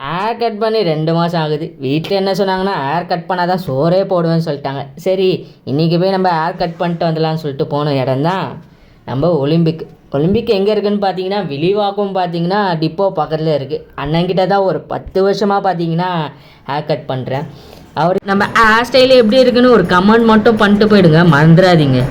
Hair cut பண்ணி 2 மாதம் ஆகுது. வீட்டில் என்ன சொன்னாங்கன்னா, ஹேர் கட் பண்ணால் தான் சோறே போடுவேன்னு சொல்லிட்டாங்க. சரி, இன்றைக்கி போய் நம்ம ஹேர் கட் பண்ணிட்டு வந்துடலான்னு சொல்லிட்டு போன இடம் தான் நம்ம ஒலிம்பிக். ஒலிம்பிக் எங்கே இருக்குதுன்னு பார்த்தீங்கன்னா, விழிவாக்கம் பார்த்தீங்கன்னா டிப்போ பக்கத்தில் இருக்குது. அண்ணன்கிட்ட தான் ஒரு 10 வருஷமாக பார்த்தீங்கன்னா ஹேர் கட் பண்ணுறேன். அவர் நம்ம ஹேர் ஸ்டைல் எப்படி இருக்குன்னு ஒரு கமெண்ட் மட்டும் பண்ணிட்டு போயிடுங்க, மறந்துடாதீங்க.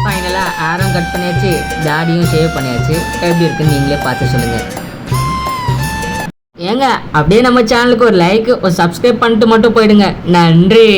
ஃபைனலாக ஹேரும் கட் பண்ணியாச்சு, தாடியும் ஷேவ் பண்ணியாச்சு. எப்படி இருக்குன்னு நீங்களே பார்த்து சொல்லுங்கள். ஏங்க அப்படியே நம்ம சேனலுக்கு ஒரு லைக், ஒரு சப்ஸ்கிரைப் பண்ணிட்டு மட்டும் போயிடுங்க. நன்றி.